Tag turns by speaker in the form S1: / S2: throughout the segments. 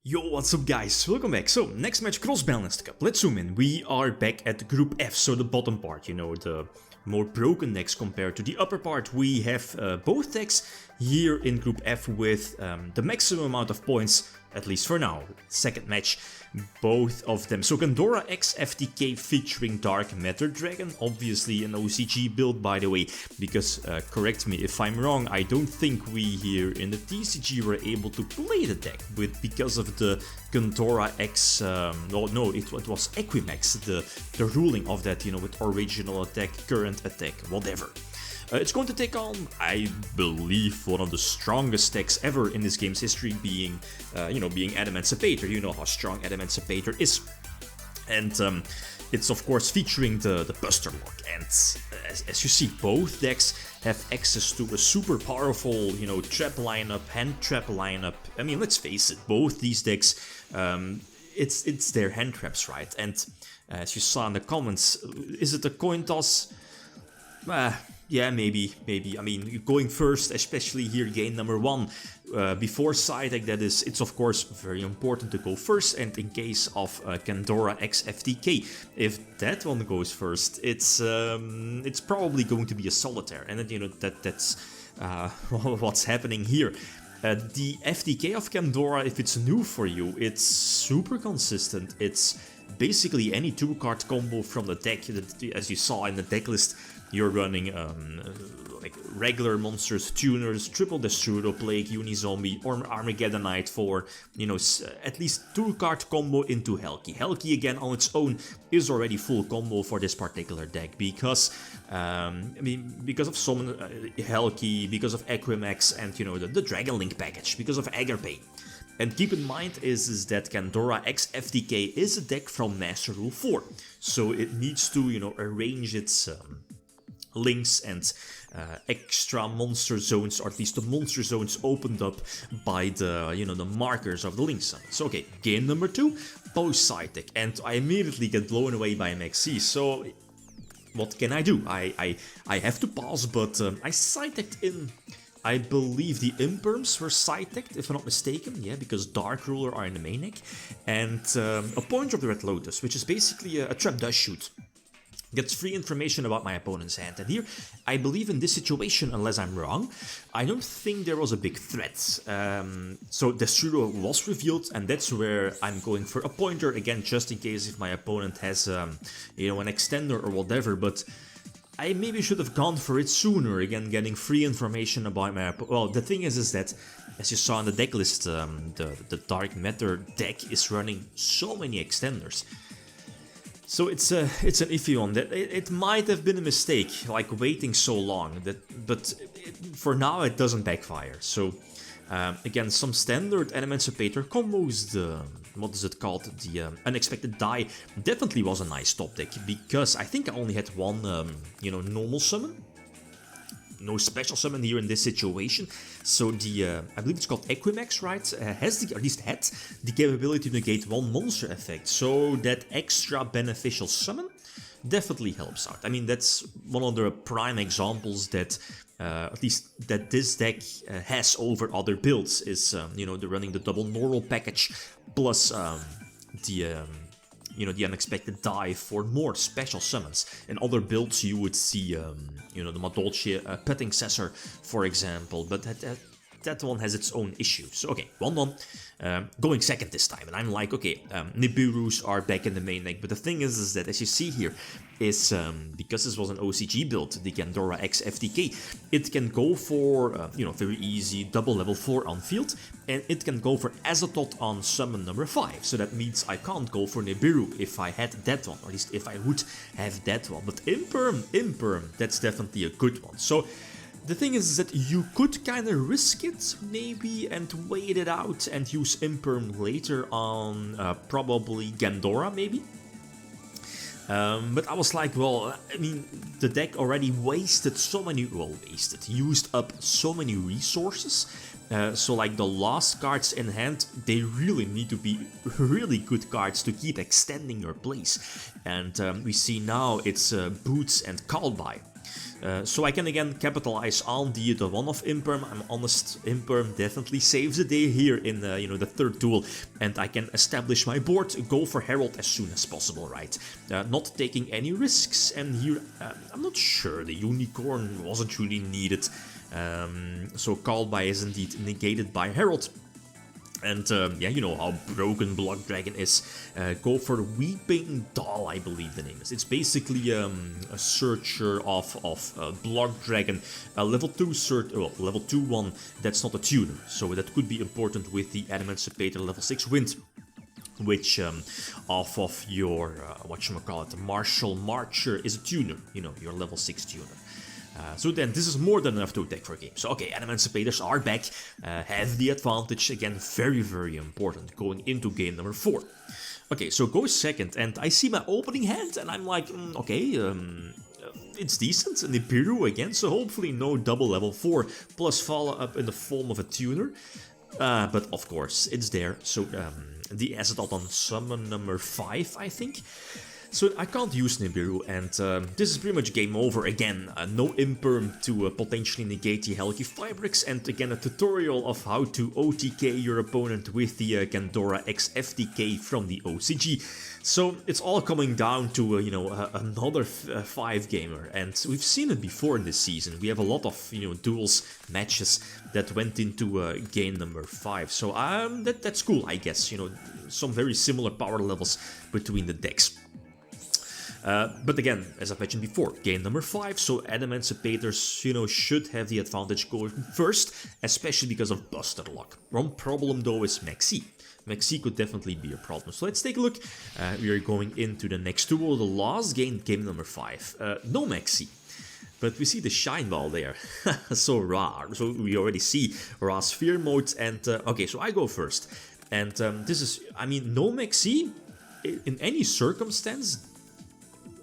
S1: Yo, what's up guys, welcome back. So, next match, Cross-Banlist Cup. Let's zoom in. We are back at Group F, so the bottom part, you know, the more broken decks compared to the upper part. We have both decks here in Group F with the maximum amount of points, at least for now. Second match, both of them. So Gandora-X FTK featuring Dark Matter Dragon, obviously an OCG build by the way, because, correct me if I'm wrong, I don't think we here in the TCG were able to play the deck because of the Gandora-X, no, it was Equimax, the ruling of that, you know, with original attack, current attack, whatever. It's going to take on, I believe, one of the strongest decks ever in this game's history, being Adamancipator. You know how strong Adamancipator is. And it's of course featuring the Buster Lock. And as you see, both decks have access to a super powerful, you know, trap lineup, hand trap lineup. I mean, let's face it, both these decks, it's their hand traps, right? And as you saw in the comments, is it a coin toss? Yeah, maybe. I mean, going first, especially here, game number 1, before side deck, that is, it's of course very important to go first, and in case of Gandora-X FTK, if that one goes first, it's probably going to be a solitaire, and then, you know, that's what's happening here. The FTK of Gandora, if it's new for you, it's super consistent. It's basically any 2-card combo from the deck, as you saw in the deck list. You're running like regular monsters, tuners, triple Destrudo, Plague, Unizombie, or Armageddonite for, you know, at least 2-card combo into Helki. Helki again on its own is already full combo for this particular deck because, I mean, because of Summon Helki, because of Equimax, and, you know, the Dragon Link package, because of Agape. And keep in mind is that Gandora-X FTK is a deck from Master Rule 4, so it needs to, you know, arrange its links and extra monster zones, or at least the monster zones opened up by the, you know, the markers of the link summon. So okay, game number 2, post side deck, and I immediately get blown away by Maxi. So what can I do? I have to pause, but I side decked in, I believe the Imperms were side decked, if I'm not mistaken, yeah, because Dark Ruler are in the main deck, and a Point of the Red Lotus, which is basically a trap dust shoot. Gets free information about my opponent's hand, and here, I believe in this situation, unless I'm wrong, I don't think there was a big threat. So Destrudo was revealed, and that's where I'm going for a pointer, again, just in case if my opponent has, you know, an extender or whatever, but I maybe should have gone for it sooner, again, getting free information about my opponent. Well, the thing is that, as you saw in the deck list, the Dark Matter deck is running so many extenders. So it's an iffy one. That it might have been a mistake, like waiting so long. But for now it doesn't backfire. So again, some standard Adamancipator combos. The what is it called? The Unexpected Die definitely was a nice top deck, because I think I only had one you know, normal summon. No special summon here in this situation, so the I believe it's called Equimax, right? Has the, or at least had the capability to negate one monster effect, so that extra beneficial summon definitely helps out. I mean, that's one of the prime examples that at least that this deck has over other builds is you know, the running the double normal package plus you know, the Unexpected Die for more special summons. In other builds you would see, you know, the Madolche Petting Cessor, for example, but that one has its own issues. So okay, 1-1, going second this time, and I'm like, okay, Nibiru's are back in the main deck, but the thing is that, as you see here, is because this was an OCG build, the Gandora-X FTK, it can go for, you know, very easy double level 4 on field, and it can go for Azathoth on summon number 5, so that means I can't go for Nibiru if I had that one, or at least if I would have that one, but Imperm, that's definitely a good one. So the thing is that you could kind of risk it, maybe, and wait it out and use Imperm later on probably Gandora, maybe. But I was like, well, I mean, the deck already used up so many resources. So like the last cards in hand, they really need to be really good cards to keep extending your plays. And we see now it's Boots and Kalbai. So I can again capitalize on the one-off Imperm. I'm honest, Imperm definitely saves the day here in the third duel, and I can establish my board, go for Herald as soon as possible, right? Not taking any risks, and here I'm not sure, the Unicorn wasn't really needed, so Called By is indeed negated by Herald. And yeah, you know how broken Blood Dragon is. Go for Weeping Doll, I believe the name is. It's basically a searcher of Blood Dragon, a level 2 level 2 one that's not a tuner. So that could be important with the Adamancipator level 6 Wind, which off of your whatchamacallit, Martial Marcher is a tuner, you know, your level 6 tuner. So then this is more than enough to attack for a game. So okay, Adamancipators are back, have the advantage, again very very important going into game number 4. Okay, so go second, and I see my opening hand and I'm like, okay, it's decent, an Nibiru again, so hopefully no double level 4 plus follow up in the form of a tuner. But of course it's there, so the asset on summon number 5 I think. So I can't use Nibiru, and this is pretty much game over again. No Imperm to potentially negate the Helgi Fibrix, and again a tutorial of how to OTK your opponent with the Gandora-X FTK from the OCG. So it's all coming down to another 5 gamer, and we've seen it before in this season. We have a lot of duels matches that went into game number 5. So that's cool, I guess. Some very similar power levels between the decks. But again, as I mentioned before, game number 5, so Adamancipators, should have the advantage going first, especially because of Buster Luck. One problem though is Maxi. Maxi could definitely be a problem. So let's take a look. We are going into the next duel, the last game number 5. No Maxi. But we see the Shine Ball there. So Ra. So we already see Ra's Fear Mode, and okay, so I go first. And this is, no Maxi in any circumstance.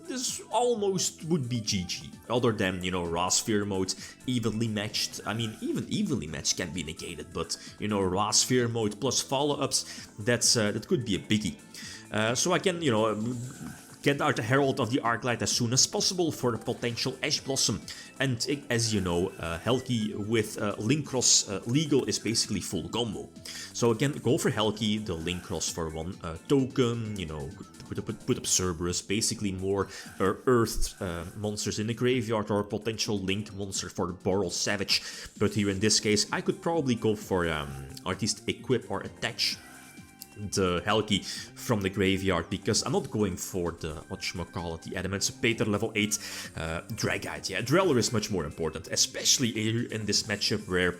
S1: This almost would be GG, other than, Ra's Fear Mode evenly matched. Even evenly matched can be negated, but, Ra's Fear Mode plus follow-ups, that could be a biggie. So I can, get out the Herald of the Arclight as soon as possible for the potential Ash Blossom. And as you know, Helgi with Link Cross legal is basically full combo. So again, go for Helgi, the Link Cross for 1 token, put up Cerberus, basically more earthed monsters in the graveyard, or potential Link monster for the Boral Savage. But here in this case, I could probably go for at least equip or attach the Helgi from the graveyard, because I'm not going for the the Adamancipator level 8 Dragite. Yeah, Dweller is much more important, especially in this matchup where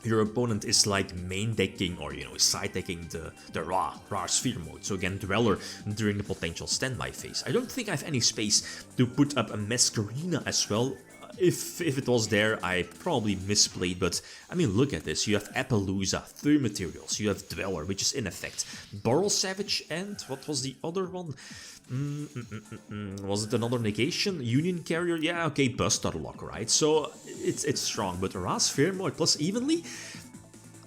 S1: your opponent is like main decking or side decking the Ra's Fear Mode. So again, Dweller during the potential standby phase. I don't think I have any space to put up a Masquerina as well. If it was there, I probably misplayed, but look at this. You have Appaloosa, 3 materials, you have Dweller, which is in effect, Boral Savage, and what was the other one? Was it another negation? Union Carrier? Yeah, okay, Buster Luck, right? So it's strong, but Ra's Fear Mode plus evenly?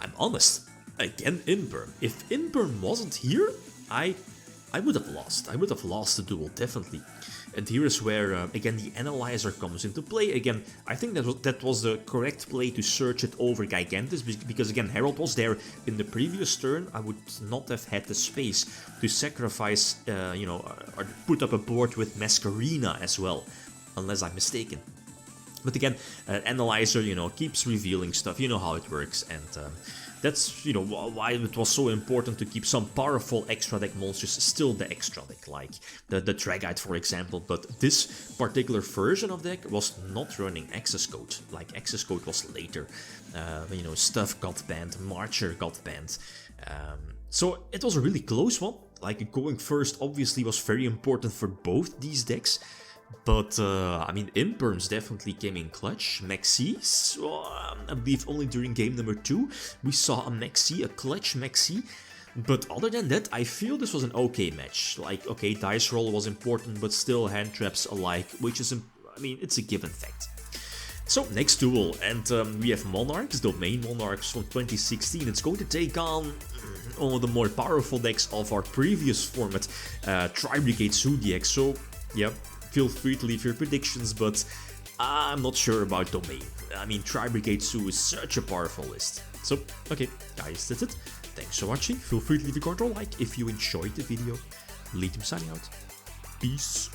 S1: I'm honest, again Imperm. If Imperm wasn't here, I would have lost. I would have lost the duel, definitely. And here is where, again, the Analyzer comes into play. Again, I think that was the correct play to search it over Gigantus, because again, Herald was there in the previous turn. I would not have had the space to sacrifice, or put up a board with Masquerina as well, unless I'm mistaken. But again, Analyzer, keeps revealing stuff, you know how it works, and that's, why it was so important to keep some powerful extra deck monsters still the extra deck, like the Dragite, for example. But this particular version of deck was not running Access Code, like Access Code was later. Stuff got banned, Marcher got banned. So it was a really close one. Like, going first obviously was very important for both these decks. But, Imperms definitely came in clutch. Maxis, I believe only during game number 2 we saw a Maxi, a clutch Maxi. But other than that, I feel this was an okay match. Like, okay, dice roll was important, but still hand traps alike, which is, it's a given fact. So, next duel, and we have Monarchs, Domain Monarchs from 2016. It's going to take on one of the more powerful decks of our previous format, Tri-Brigade Zodiac. So, yeah. Feel free to leave your predictions, but I'm not sure about Domain. I mean, Tri-Brigade Zoo is such a powerful list. So, okay, guys, that's it. Thanks for watching. Feel free to leave a comment or like if you enjoyed the video. Lead him signing out. Peace.